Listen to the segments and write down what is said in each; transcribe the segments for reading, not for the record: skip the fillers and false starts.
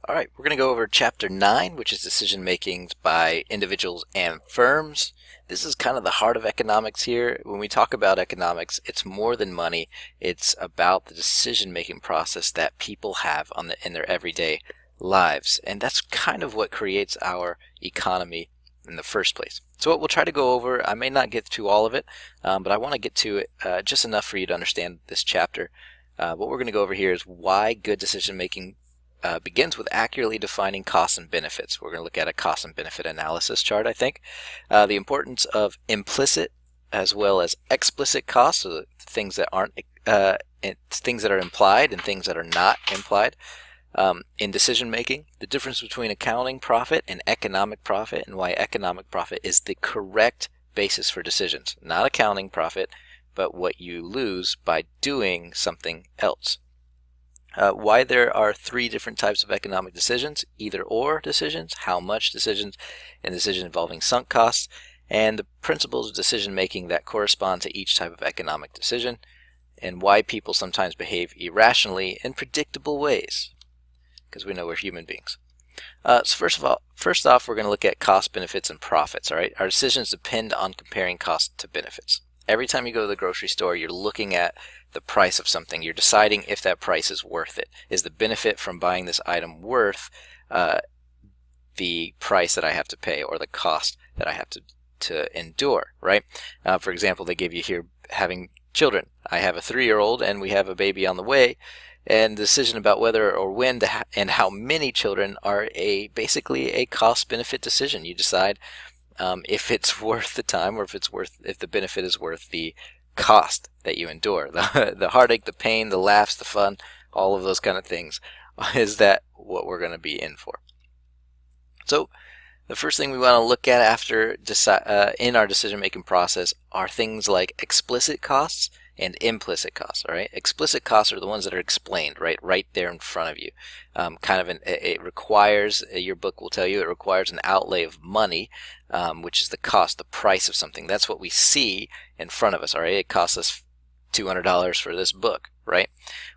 All right, we're going to go over Chapter 9, which is decision making by individuals and firms. This is kind of the heart of economics here. When we talk about economics, it's more than money. It's about the decision-making process that people have in their everyday lives. And that's kind of what creates our economy in the first place. So what we'll try to go over, I may not get to all of it, but I want to get to it just enough for you to understand this chapter. What we're going to go over here is why good decision-making begins with accurately defining costs and benefits. We're going to look at a cost and benefit analysis chart, I think. The importance of implicit as well as explicit costs, so the things that aren't things that are implied and things that are not implied. In decision making, the difference between accounting profit and economic profit, and why economic profit is the correct basis for decisions. Not accounting profit, but what you lose by doing something else. Why there are three different types of economic decisions: either or decisions, how much decisions, and decisions involving sunk costs, and the principles of decision making that correspond to each type of economic decision, and why people sometimes behave irrationally in predictable ways, because we know we're human beings. So first off, we're going to look at cost, benefits, and profits. All right, our decisions depend on comparing costs to benefits. Every time you go to the grocery store, you're looking at the price of something. You're deciding if that price is worth it. Is the benefit from buying this item worth the price that I have to pay, or the cost that I have to endure, right? For example, they give you here having children. I have a 3-year-old and we have a baby on the way, and the decision about whether or when and how many children are basically a cost-benefit decision. You decide if it's worth the time, or if the benefit is worth the cost that you endure. The heartache, the pain, the laughs, the fun, all of those kind of things. Is that what we're going to be in for? So the first thing we want to look at after in our decision-making process are things like explicit costs and implicit costs. All right, explicit costs are the ones that are explained right there in front of you. It requires, your book will tell you, it requires an outlay of money, which is the cost, the price of something. That's what we see in front of us. All right, it costs us $200 for this book, right?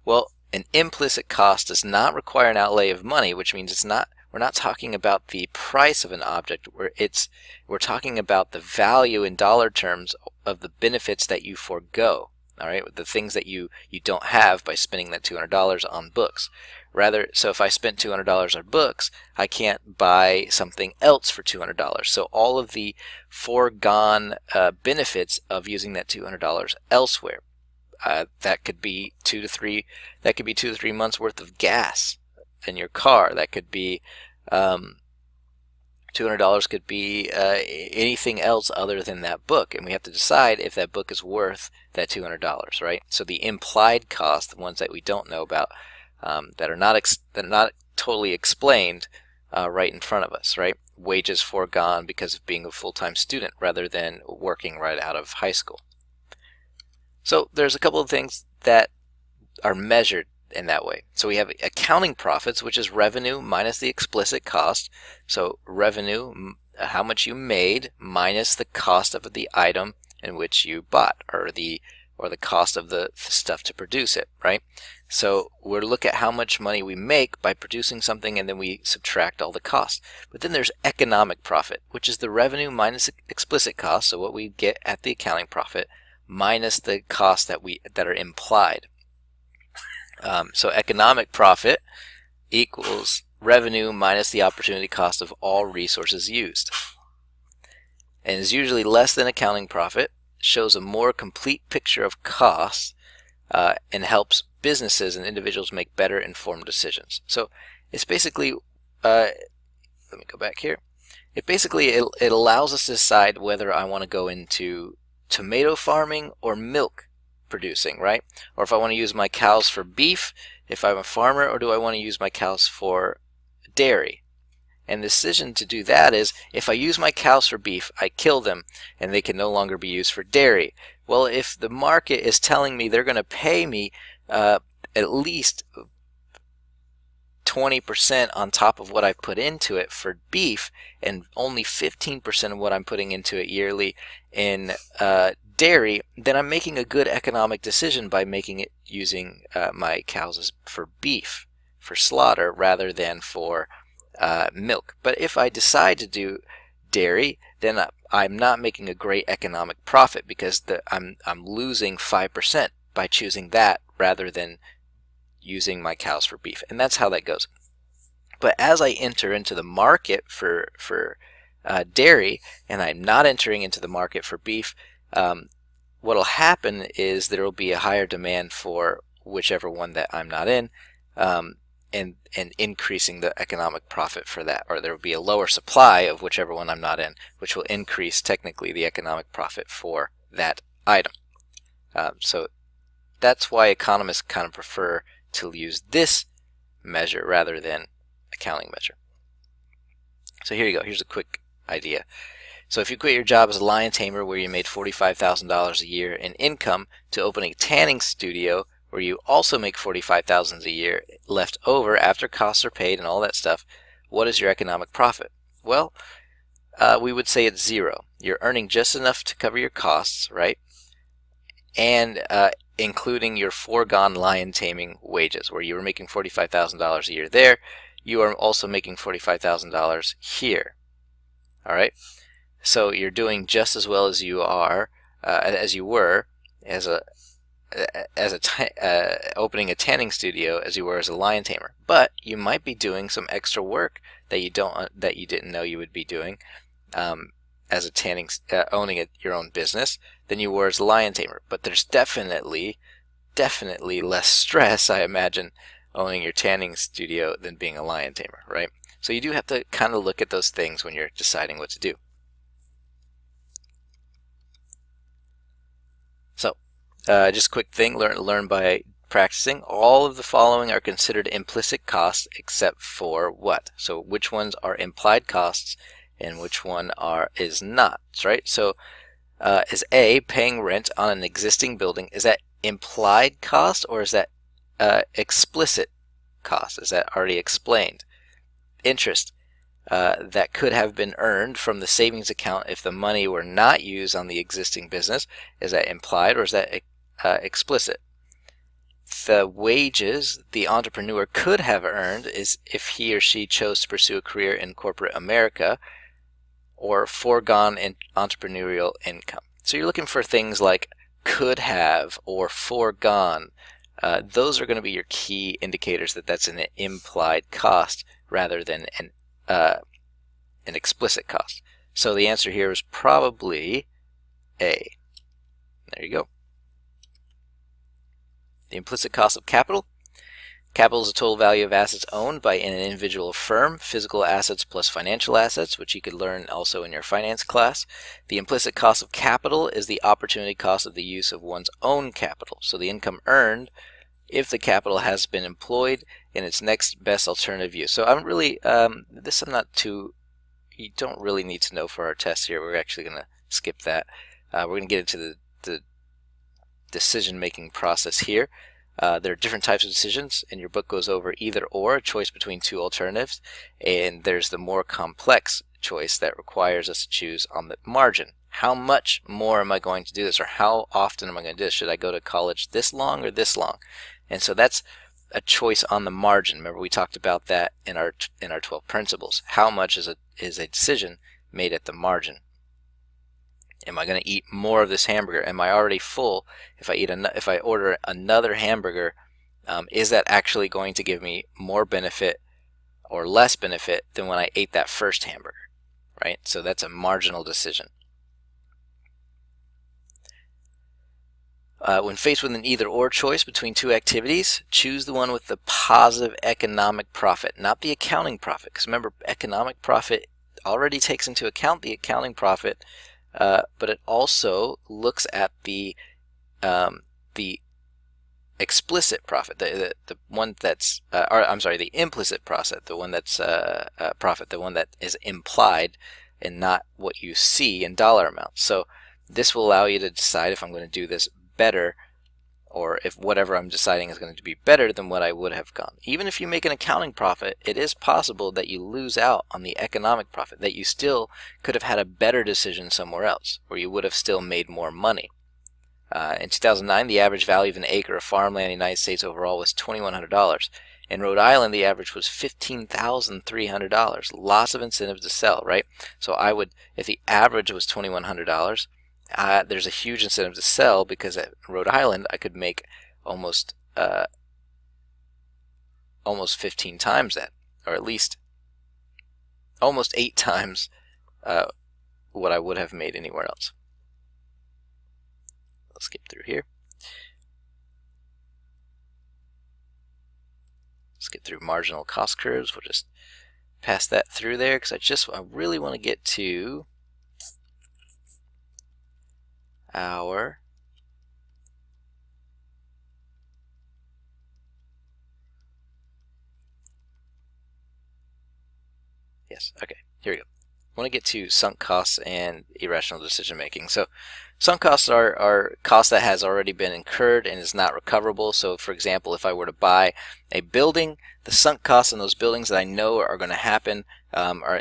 Well, an implicit cost does not require an outlay of money, which means we're not talking about the price of an object. We're talking about the value in dollar terms of the benefits that you forego. All right, the things that you don't have by spending that $200 on books. Rather, so if I spent $200 on books, I can't buy something else for $200. So all of the foregone benefits of using that $200 elsewhere, that could be 2 to 3 months worth of gas in your car. That could be $200 could be anything else other than that book, and we have to decide if that book is worth that $200, right? So the implied costs, the ones that we don't know about, that are not totally explained, right in front of us, right? Wages foregone because of being a full-time student rather than working right out of high school. So there's a couple of things that are measured in that way. So we have accounting profits, which is revenue minus the explicit cost. So revenue, how much you made, minus the cost of the item in which you bought, or the cost of the stuff to produce it, right? So we'll look at how much money we make by producing something, and then we subtract all the costs. But then there's economic profit, which is the revenue minus explicit cost, so what we get at the accounting profit, minus the costs that are implied. So economic profit equals revenue minus the opportunity cost of all resources used, and is usually less than accounting profit, shows a more complete picture of costs, and helps businesses and individuals make better informed decisions. So it's basically, let me go back here. It allows us to decide whether I want to go into tomato farming or milk producing, right? Or if I want to use my cows for beef, if I'm a farmer, or do I want to use my cows for dairy? And the decision to do that is, if I use my cows for beef, I kill them and they can no longer be used for dairy. Well, if the market is telling me they're going to pay me at least 20% on top of what I've put into it for beef, and only 15% of what I'm putting into it yearly in dairy, then I'm making a good economic decision by making it using my cows for beef for slaughter rather than for milk. But if I decide to do dairy, then I'm not making a great economic profit because I'm losing 5% by choosing that rather than using my cows for beef. And that's how that goes. But as I enter into the market for dairy, and I'm not entering into the market for beef, what will happen is there will be a higher demand for whichever one that I'm not in, and increasing the economic profit for that, or there will be a lower supply of whichever one I'm not in, which will increase technically the economic profit for that item. So that's why economists kind of prefer to use this measure rather than accounting measure. So here you go. Here's a quick idea. So if you quit your job as a lion tamer where you made $45,000 a year in income to open a tanning studio where you also make $45,000 a year left over after costs are paid and all that stuff, what is your economic profit? Well, we would say it's zero. You're earning just enough to cover your costs, right? And including your foregone lion taming wages, where you were making $45,000 a year there, you are also making $45,000 here. All right, so you're doing just as well as you are, as you were, opening a tanning studio as you were as a lion tamer. But you might be doing some extra work that you didn't know you would be doing, as a tanning, owning your own business than you were as a lion tamer. But there's definitely less stress, I imagine, owning your tanning studio than being a lion tamer, right? So you do have to kind of look at those things when you're deciding what to do. So, just a quick thing, learn by practicing. All of the following are considered implicit costs except for what? So which ones are implied costs and which one is not, right? So is A, paying rent on an existing building, is that implied cost or is that explicit cost? Is that already explained? Interest that could have been earned from the savings account if the money were not used on the existing business, is that implied or is that explicit? The wages the entrepreneur could have earned is if he or she chose to pursue a career in corporate America, or foregone entrepreneurial income. So you're looking for things like could have or foregone. Those are going to be your key indicators that that's an implied cost rather than an explicit cost. So the answer here is probably A. There you go. The implicit cost of capital. Capital is the total value of assets owned by an individual firm, physical assets plus financial assets, which you could learn also in your finance class. The implicit cost of capital is the opportunity cost of the use of one's own capital. So the income earned if the capital has been employed in its next best alternative use. So I'm really, you don't really need to know for our test here. We're actually going to skip that. We're going to get into the decision-making process here. There are different types of decisions, and your book goes over either or, a choice between two alternatives, and there's the more complex choice that requires us to choose on the margin. How much more am I going to do this, or how often am I going to do this? Should I go to college this long or this long? And so that's a choice on the margin. Remember, we talked about that in our 12 principles. How much is a decision made at the margin? Am I going to eat more of this hamburger? Am I already full? If I order another hamburger, is that actually going to give me more benefit or less benefit than when I ate that first hamburger? Right? So that's a marginal decision. When faced with an either-or choice between two activities, choose the one with the positive economic profit, not the accounting profit. Because remember, economic profit already takes into account the accounting profit, but it also looks at the explicit profit, the one that's, the implicit profit, the one that's profit, the one that is implied and not what you see in dollar amounts. So this will allow you to decide if I'm going to do this better, or if whatever I'm deciding is going to be better than what I would have gone. Even if you make an accounting profit, it is possible that you lose out on the economic profit, that you still could have had a better decision somewhere else, where you would have still made more money. In 2009, the average value of an acre of farmland in the United States overall was $2,100. In Rhode Island, the average was $15,300. Lots of incentives to sell, right? So I would, if the average was $2,100, there's a huge incentive to sell, because at Rhode Island I could make almost 15 times that, or at least almost 8 times what I would have made anywhere else. Let's skip through here. Skip through marginal cost curves. We'll just pass that through there, because I really want to get to our okay, here we go. I want to get to sunk costs and irrational decision making. So sunk costs are costs that has already been incurred and is not recoverable. So for example, if I were to buy a building, the sunk costs in those buildings that I know are going to happen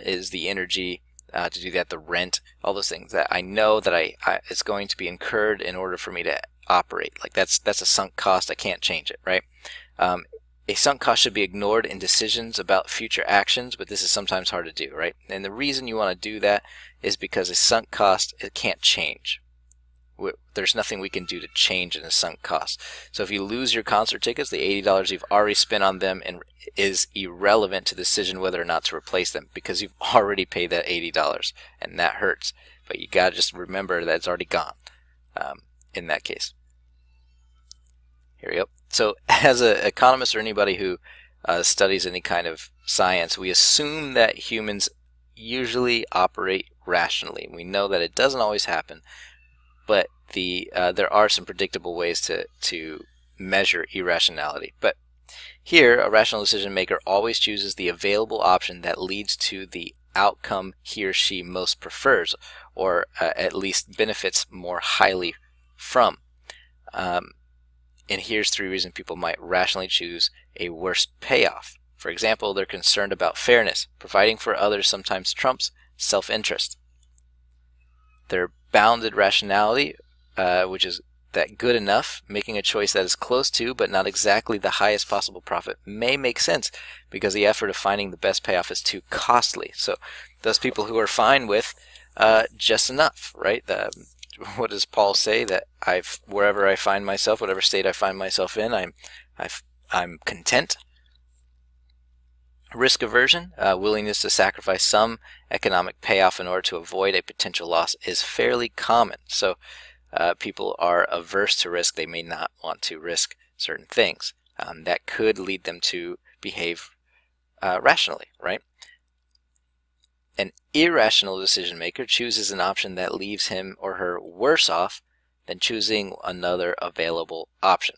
is the energy to do that, the rent, all those things that I know that it's going to be incurred in order for me to operate. Like that's a sunk cost. I can't change it, right? A sunk cost should be ignored in decisions about future actions, but this is sometimes hard to do, right? And the reason you want to do that is because a sunk cost, it can't change. There's nothing we can do to change in a sunk cost. So if you lose your concert tickets, the $80 you've already spent on them is irrelevant to the decision whether or not to replace them, because you've already paid that $80, and that hurts. But you got to just remember that it's already gone in that case. Here we go. So as an economist or anybody who studies any kind of science, we assume that humans usually operate rationally. We know that it doesn't always happen, but there are some predictable ways to measure irrationality. But here, a rational decision maker always chooses the available option that leads to the outcome he or she most prefers, or at least benefits more highly from. And here's 3 reasons people might rationally choose a worse payoff. For example, they're concerned about fairness. Providing for others sometimes trumps self-interest. Their bounded rationality, which is that good enough, making a choice that is close to but not exactly the highest possible profit, may make sense because the effort of finding the best payoff is too costly. So those people who are fine with just enough, right? What does Paul say? That wherever I find myself, whatever state I find myself in, I'm content. Risk aversion, willingness to sacrifice some economic payoff in order to avoid a potential loss, is fairly common. So people are averse to risk. They may not want to risk certain things. That could lead them to behave rationally, right? An irrational decision maker chooses an option that leaves him or her worse off than choosing another available option.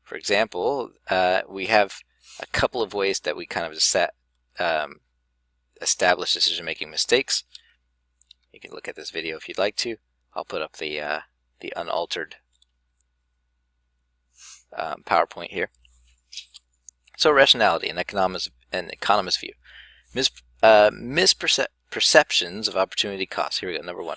For example, we have a couple of ways that we kind of establish decision-making mistakes. You can look at this video if you'd like to. I'll put up the unaltered PowerPoint here. So rationality, an economist view. Misperceptions of opportunity costs. Here we go, number 1.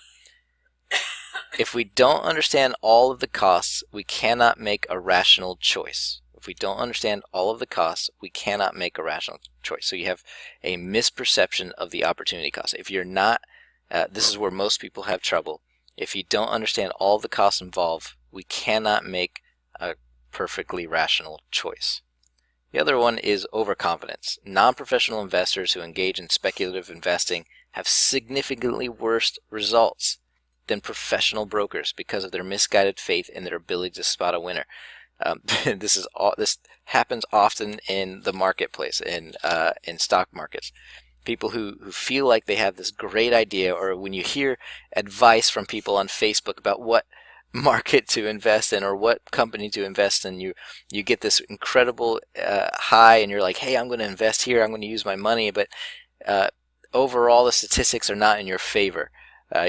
If we don't understand all of the costs, we cannot make a rational choice. If we don't understand all of the costs, we cannot make a rational choice. So you have a misperception of the opportunity cost. If you're not, this is where most people have trouble. If you don't understand all of the costs involved, we cannot make a perfectly rational choice. The other one is overconfidence. Non-professional investors who engage in speculative investing have significantly worse results than professional brokers because of their misguided faith in their ability to spot a winner. This happens often in the marketplace, in stock markets. People who feel like they have this great idea, or when you hear advice from people on Facebook about what market to invest in or what company to invest in, you get this incredible high, and you're like, hey, I'm going to invest here, I'm going to use my money, but overall the statistics are not in your favor.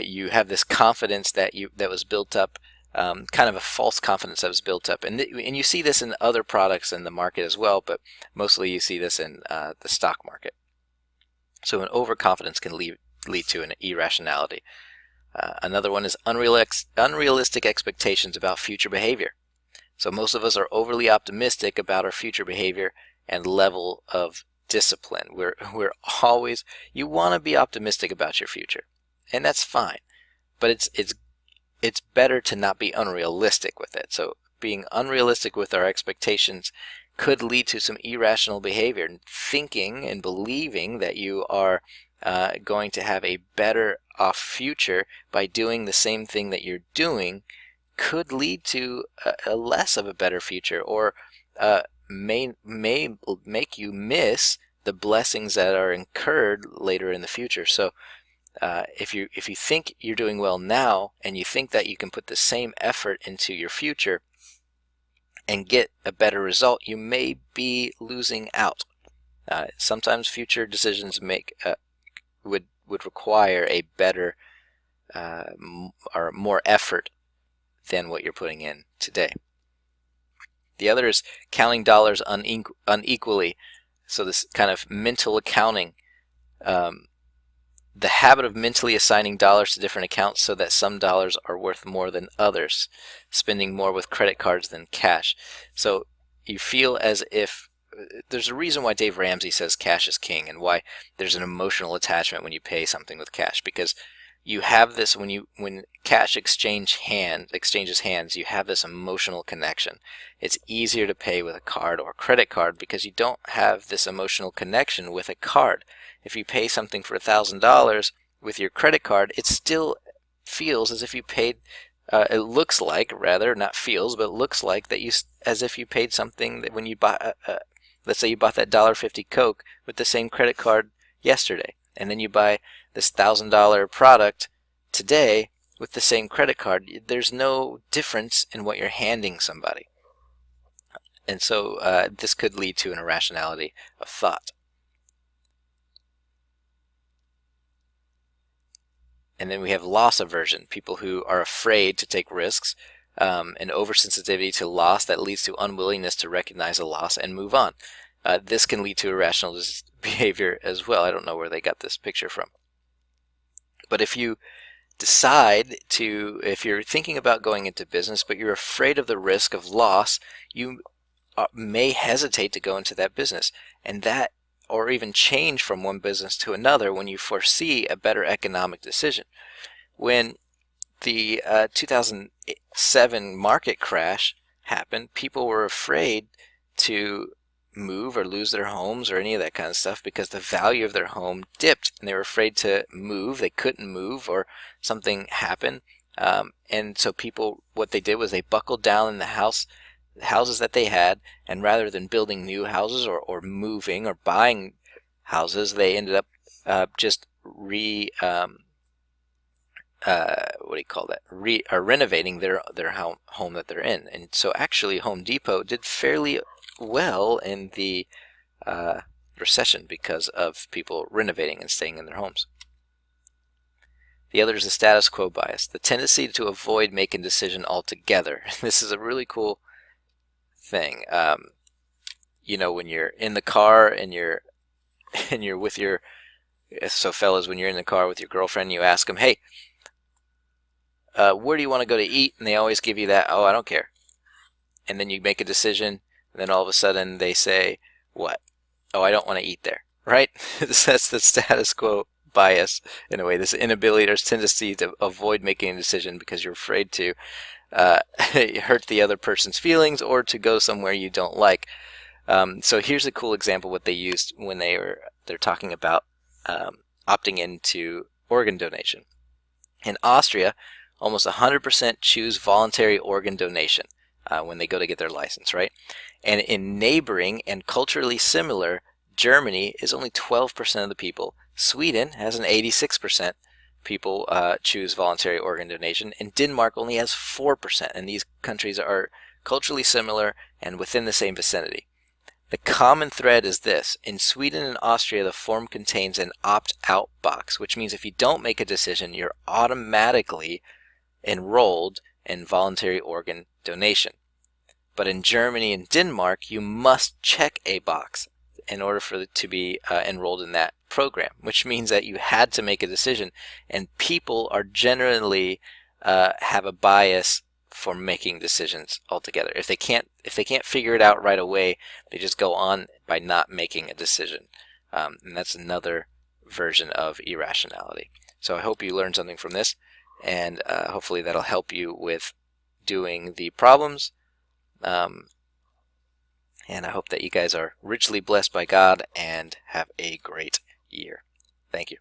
You have this confidence that was built up, kind of a false confidence that was built up, and you see this in other products in the market as well, but mostly you see this in the stock market. So an overconfidence can lead to an irrationality. Another one is unrealistic expectations about future behavior. So most of us are overly optimistic about our future behavior and level of discipline. We're always, you want to be optimistic about your future, and that's fine, but it's better to not be unrealistic with it. So being unrealistic with our expectations could lead to some irrational behavior. Thinking and believing that you are going to have a better off future by doing the same thing that you're doing could lead to a less of a better future, or may make you miss the blessings that are incurred later in the future. So if you think you're doing well now, and you think that you can put the same effort into your future and get a better result, you may be losing out. Sometimes future decisions would require a better or more effort than what you're putting in today. The other is counting dollars unequally. So this kind of mental accounting, the habit of mentally assigning dollars to different accounts so that some dollars are worth more than others, spending more with credit cards than cash. So you feel as if there's a reason why Dave Ramsey says cash is king, and why there's an emotional attachment when you pay something with cash, because you have this, when cash exchanges hands, you have this emotional connection. It's easier to pay with a card or credit card because you don't have this emotional connection with a card. If you pay something for $1,000 with your credit card, it still feels as if you paid. It looks like, rather, not feels, but it looks like that as if you paid something that when you buy. Let's say you bought that $1.50 Coke with the same credit card yesterday, and then you buy this $1,000 product today with the same credit card. There's no difference in what you're handing somebody. And so this could lead to an irrationality of thought. And then we have loss aversion, people who are afraid to take risks, an oversensitivity to loss that leads to unwillingness to recognize a loss and move on. This can lead to irrational behavior as well. I don't know where they got this picture from. But if you decide to, if you're thinking about going into business, but you're afraid of the risk of loss, you may hesitate to go into that business, and that, or even change from one business to another when you foresee a better economic decision. When the 2007 market crash happened, people were afraid to move or lose their homes or any of that kind of stuff because the value of their home dipped, and they were afraid to move. They couldn't move, or something happened, and so people, what they did was they buckled down in the houses that they had, and rather than building new houses or moving or buying houses, they ended up just renovating their home that they're in. And so actually Home Depot did fairly well in the recession because of people renovating and staying in their homes. The other is the status quo bias, the tendency to avoid making a decision altogether. This is a really cool thing. When you're in the car and you're with your, so fellas, when you're in the car with your girlfriend, you ask them, hey, where do you want to go to eat? And they always give you that, oh, I don't care. And then you make a decision, and then all of a sudden they say, what? Oh, I don't want to eat there, right? That's the status quo bias in a way. This inability, there's tendency to avoid making a decision because you're afraid to hurt the other person's feelings or to go somewhere you don't like. So here's a cool example what they used when they're talking about opting into organ donation. In Austria, almost 100% choose voluntary organ donation when they go to get their license, right? And in neighboring and culturally similar Germany is only 12% of the people. Sweden has an 86% people choose voluntary organ donation, and Denmark only has 4%, and these countries are culturally similar and within the same vicinity. The common thread is this: in Sweden and Austria, the form contains an opt-out box, which means if you don't make a decision, you're automatically enrolled in voluntary organ donation. But in Germany and Denmark, you must check a box in order for it to be enrolled in that program, which means that you had to make a decision, and people are generally have a bias for making decisions altogether. If they can't figure it out right away, they just go on by not making a decision, and that's another version of irrationality. So I hope you learned something from this, and hopefully that'll help you with doing the problems. And I hope that you guys are richly blessed by God and have a great year. Thank you.